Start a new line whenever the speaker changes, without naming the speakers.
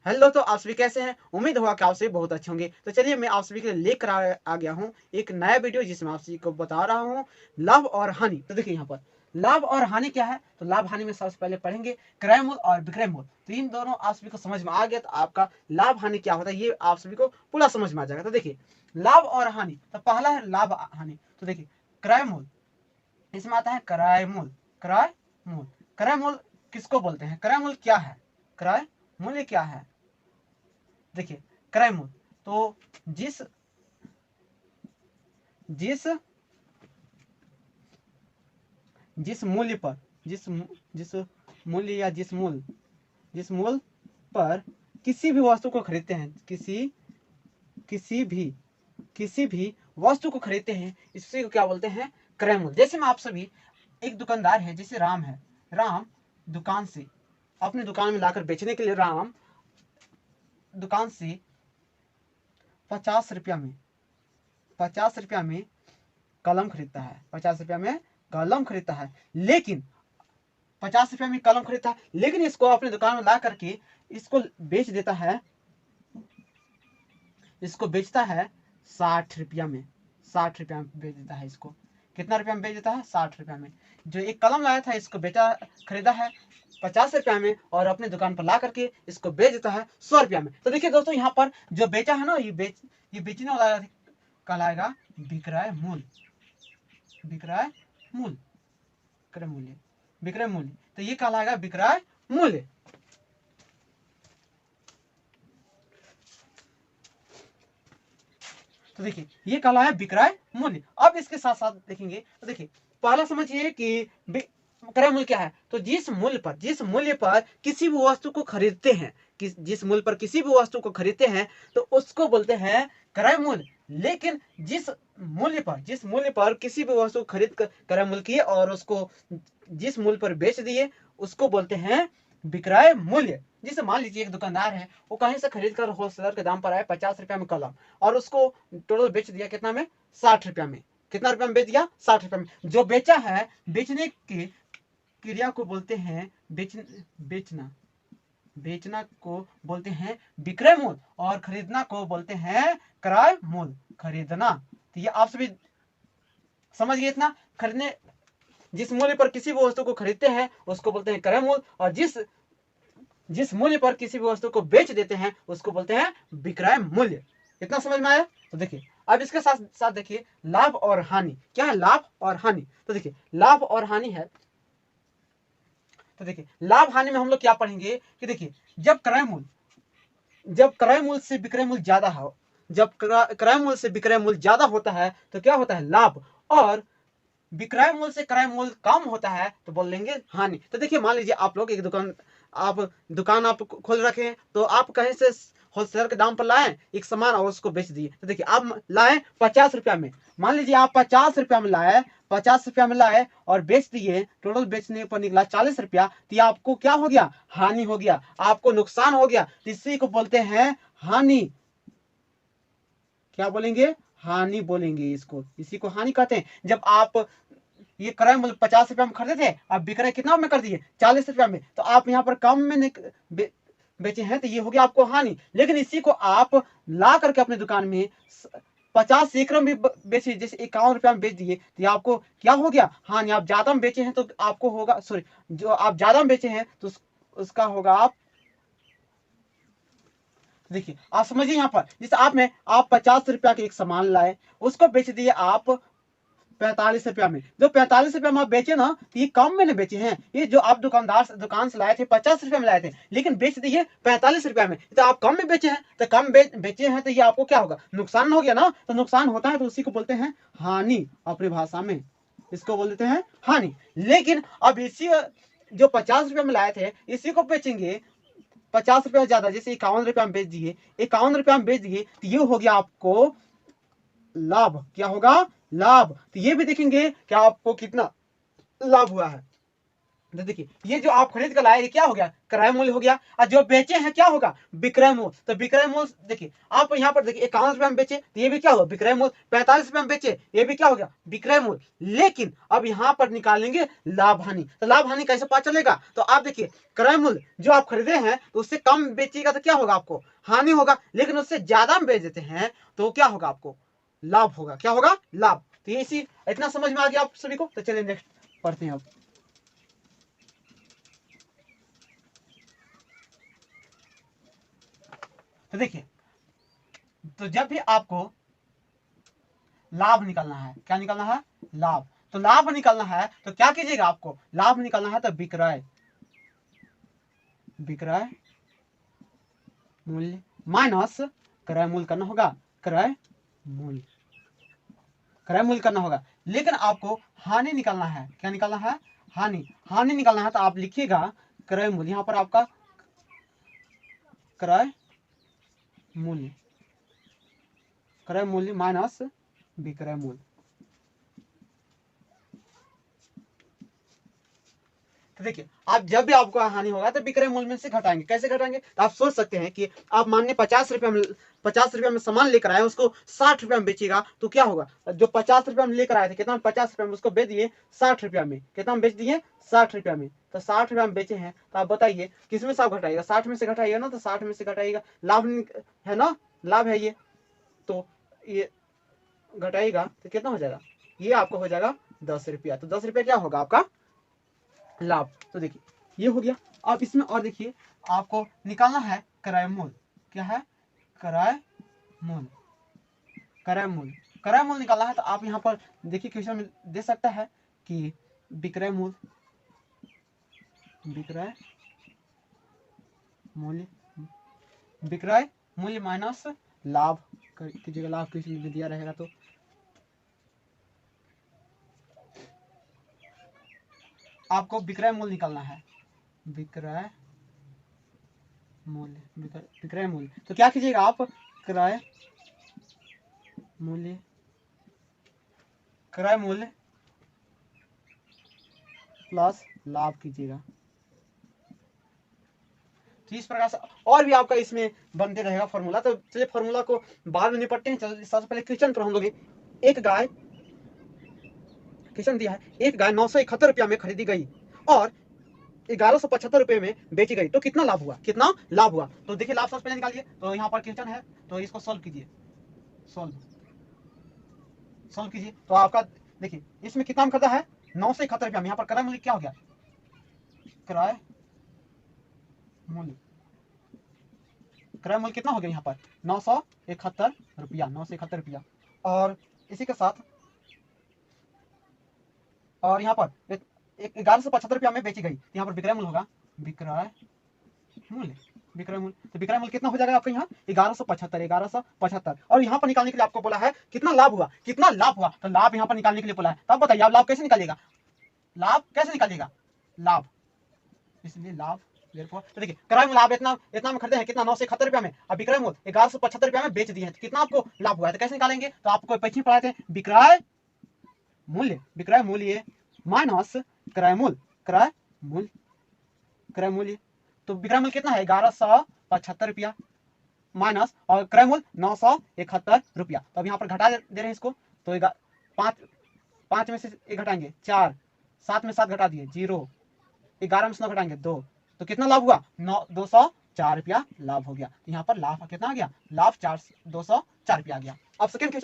Hello, तो आप सभी कैसे हैं? उम्मीद होगा कि आप सभी बहुत अच्छे होंगे। तो चलिए मैं आप सभी के लिए लेकर आ गया हूँ एक नया वीडियो, जिसमें आप सभी को बता रहा हूँ लाभ और हानि। तो देखिए यहाँ पर लाभ और हानि क्या है। तो लाभ हानि में सबसे पहले पढ़ेंगे क्रय मूल्य और विक्रय मूल्य। तो इन दोनों आप सभी को समझ में आ गया तो आपका लाभ हानि क्या होता है ये आप सभी को पूरा समझ में आ जाएगा। तो देखिए लाभ और हानि, तो पहला है लाभ हानि। तो देखिए क्रय मूल्य, इसमें आता है क्रय मूल्य। क्रय मूल्य, क्रय मूल्य किसको बोलते हैं? क्रय मूल्य क्या है? क्रय मूल्य क्या है? देखिए क्रय मूल्य, तो जिस जिस जिस मूल्य पर जिस मूल्य या जिस मूल्य पर किसी भी वस्तु को खरीदते हैं, किसी भी वस्तु को खरीदते हैं, इसी को क्या बोलते हैं? क्रय मूल्य। जैसे मैं आप सभी, एक दुकानदार है, जैसे राम है। राम दुकान से अपने दुकान में लाकर बेचने के लिए राम दुकान से 50 रुपया में कलम खरीदता है। 50 रुपया में कलम खरीदता है, लेकिन 50 रुपया में कलम खरीदता है, लेकिन इसको अपने दुकान में ला करके इसको बेच देता है। इसको बेचता है 60 रुपया में। 60 रुपया में बेच देता है इसको। कितना रुपया में बेच देता है? 60 रुपया में। जो एक कलम लाया था इसको खरीदा है 50 रुपया में, और अपने दुकान पर ला करके इसको बेच देता है 100 रुपया में। तो देखिए दोस्तों, यहाँ पर जो बेचा है ना, ये बेचने वाला कहलाएगा विक्रय मूल्य। विक्रय मूल्य, क्रय मूल्य, विक्रय मूल्य, तो ये कहलाएगा विक्रय मूल्य। तो देखिए ये कहलाया विक्रय मूल्य। अब इसके साथ साथ देखेंगे तो देखिए पहला समझिए कि क्रय मूल्य क्या है। तो जिस मूल्य पर किसी भी वस्तु को खरीदते हैं, जिस मूल्य पर किसी भी वस्तु को खरीदते हैं, तो उसको बोलते हैं क्रय मूल्य। लेकिन जिस मूल्य पर किसी भी वस्तु को खरीद कर क्रय मूल्य किए और उसको जिस मूल्य पर बेच दिए, उसको बोलते हैं विक्रय मूल्य। जैसे मान लीजिए एक दुकानदार है, वो कहीं से खरीद कर होलसेलर के दाम पर आए 50 रुपया में कलम, और उसको टोटल बेच दिया कितना में? 60 रुपया में। कितना रुपया में बेच दिया? 60 रुपया में। जो बेचा है, बेचने की क्रिया को बोलते हैं बेचना। बेचना को बोलते हैं विक्रय मूल्य, और खरीदना को बोलते हैं क्रय मूल्य। खरीदना, तो ये आप सभी समझ गए इतना। खरीदने, जिस मूल्य पर किसी भी वस्तु को खरीदते हैं उसको बोलते हैं क्रय मूल्य, और जिस मूल्य पर किसी भी वस्तु को बेच देते हैं उसको बोलते हैं विक्रय मूल्य। इतना समझ में आया? तो देखिए अब इसके साथ साथ देखिए लाभ और हानि क्या है। लाभ और हानि, तो देखिए लाभ और हानि है। तो देखिए लाभ हानि में हम लोग क्या पढ़ेंगे कि देखिए जब क्रय मूल्य से विक्रय मूल्य ज्यादा हो, जब क्रय मूल्य से विक्रय मूल्य ज्यादा होता है तो क्या होता है? लाभ। और विक्रय मूल्य से क्रय मूल्य कम होता है तो बोल लेंगे हानि। तो देखिए मान लीजिए आप लोग एक दुकान आप खोल रखे हैं, तो आप कहीं से होलसेलर के दाम पर लाए एक सामान और उसको बेच दिए। तो देखिए आप लाए 50 रुपया में। मान लीजिए आप 50 रुपया में लाए, 50 रुपया में लाए और बेच दिए, टोटल बेचने पर निकला 40 रुपया, तो आपको क्या हो गया? हानि हो गया, आपको नुकसान हो गया। इसी को बोलते हैं हानि। क्या बोलेंगे? हानि बोलेंगे इसको। इसी को हानि कहते हैं। जब आप ये क्रय मूल्य 50 रुपया में खरीदे थे, आप विक्रय कितना में कर दिए? 40 रुपया में। तो आप यहाँ पर कम में बेचे हैं, तो ये हो गया आपको हानि। लेकिन इसी को आप ला करके अपने दुकान में 50 में बेचे, जैसे 51 रुपया में बेच दिए, तो आपको क्या हो गया? हानि। आप ज्यादा में बेचे हैं तो आपको होगा, सॉरी, जो आप ज्यादा में बेचे हैं तो उसका होगा आप। देखिए आप समझिए यहाँ पर, जैसे आप 50 रुपया के एक सामान लाए, उसको बेच दिए आप 45 रुपया में। जो 45 रुपया में आप बेचे ना, तो ये कम में नहीं बेचे हैं। ये जो आप दुकान से लाए थे 50 रुपया में लाए थे, लेकिन बेच दिए 45 रुपया में, तो आप कम में बेचे हैं। तो कम बेचे हैं तो ये आपको क्या होगा? नुकसान हो गया ना। तो नुकसान होता है तो उसी को बोलते हैं हानि अपनी भाषा में। इसको बोल देते हैं हानि। लेकिन अब इसी जो 50 रुपया में लाए थे, इसी को बेचेंगे 50 रुपया ज्यादा, जैसे 51 रुपया में बेच दिए, 51 रुपया में बेच दिए, तो ये हो गया आपको लाभ। क्या होगा? लाभ। तो ये भी देखेंगे कि आपको कितना लाभ हुआ है। तो देखिए ये जो आप खरीद कर लाए ये क्या हो गया, क्रय मूल्य हो गया, और जो बेचे हैं क्या होगा, विक्रय मूल्य। तो विक्रय मूल्य देखिए आप यहाँ पर देखिए 51 रुपए में बेचे तो ये भी क्या हुआ, विक्रय मूल्य। 45 रुपए में बेचे ये भी क्या हो गया, विक्रय मूल्य। लेकिन अब यहाँ पर निकालेंगे लाभ हानि। तो लाभ हानि कैसे पता चलेगा, तो आप देखिए क्रय मूल्य जो आप खरीदे हैं तो उससे कम बेचिएगा तो क्या होगा, आपको हानि होगा। लेकिन उससे ज्यादा में बेच देते हैं तो क्या होगा, आपको लाभ होगा। क्या होगा, लाभ। तो ये इसी इतना समझ में आ गया आप सभी को। तो चलिए नेक्स्ट पढ़ते हैं अब। तो देखिए तो जब भी आपको लाभ निकालना है, क्या निकालना है, लाभ। तो लाभ निकालना है तो क्या कीजिएगा, आपको लाभ निकालना है तो विक्रय मूल्य माइनस क्रय मूल्य करना होगा, क्रय मूल्य करना होगा। लेकिन आपको हानि निकालना है, क्या निकालना है, हानि निकालना है। तो आप लिखिएगा क्रय मूल्य, यहां पर आपका क्रय मूल्य माइनस विक्रय मूल्य। तो देखिए आप जब भी आपको हानि होगा तो विक्रय मूल्य में से घटाएंगे। कैसे घटाएंगे, तो आप सोच सकते हैं कि आप मानने 50 रुपए में सामान लेकर आए, उसको 60 रुपए में बेचिएगा तो क्या होगा, जो 50 रुपए में लेकर आए थे, कितना 50 रुपए में, उसको बेच दिए 60 रुपया में। कितना में बेच दिए, 60 रुपया में। तो 60 रुपया में बेचे हैं तो आप बताइए किस में से आप घटाइएगा, 60 में से घटाइएगा ना, तो 60 में से घटाइएगा, लाभ है ना, लाभ है ये। तो ये घटाइएगा तो कितना हो जाएगा, ये आपको हो जाएगा 10 रुपया। तो 10 रुपया क्या होगा, आपका लाभ। तो देखिए ये हो गया। अब इसमें और देखिए आपको निकालना है क्रय मूल्य। क्या है, क्रय मूल्य निकालना है। तो आप यहाँ पर देखिए क्वेश्चन में दे सकता है कि विक्रय मूल्य माइनस लाभ कीजिएगा, लाभ किसी में दिया रहेगा। तो आपको विक्रय मूल्य निकालना है, विक्रय मूल्य। तो क्या कीजिएगा आप, क्रय मूल्य प्लस लाभ कीजिएगा। तो इस प्रकार से और भी आपका इसमें बनते रहेगा फॉर्मूला। तो चलिए फॉर्मूला को बाद में निपटते हैं। चलिए सबसे पहले क्वेश्चन पर हम लोग एक गाय, क्वेश्चन दिया है, एक गाय 971 रुपया में खरीदी गई और 1175 रुपए में बेची गई तो कितना लाभ हुआ, तो देखिए लाभ सबसे पहले निकालिए। तो यहाँ पर क्वेश्चन है तो इसको सॉल्व कीजिए, सॉल्व कीजिए। तो आपका देखिए इसमें कितना खरीदा है, 971 रुपया में। यहाँ पर क्रय मूल्य क्या हो गया, क्रय मूल्य कितना हो गया, यहाँ पर 971 रुपया। और इसी के साथ और यहाँ पर 1175 रुपया में बेची गई, यहाँ पर विक्रय मूल्य होगा, विक्रय मूल्य। तो विक्रय मूल्य कितना हो जाएगा आपका, यहाँ 1175। और यहाँ पर निकालने के लिए आपको बोला है कितना लाभ हुआ, तो लाभ यहाँ पर निकालने के लिए बोला है। तब बताइए आप लाभ कैसे निकालिएगा, लाभ इसलिए लाभ। तो देखिए क्रय मूल्य आप इतना में खरीदे हैं, कितना 971 रुपया में, अब विक्रय मूल्य 1175 रुपया में बेच दिए हैं, तो कितना आपको लाभ हुआ है। तो कैसे निकालेंगे, तो आपको पहले पढ़ाए थे विक्रय मूल्य माइनस क्रय मूल्य। तो विक्रय मूल्य कितना है, 1175 रुपया माइनस और क्रय मूल्य 971 रुपया। तो अब यहाँ पर घटा दे रहे हैं इसको। तो 5 में से एक घटाएंगे 4, 7 में 7 घटा दिए 0, 11 में से 9 घटाएंगे 2, तो कितना लाभ हुआ, 204 रुपया लाभ हो गया। यहाँ पर लाभ कितना आ गया, लाभ 204 रुपया आ गया। अब सेकंड क्वेश्चन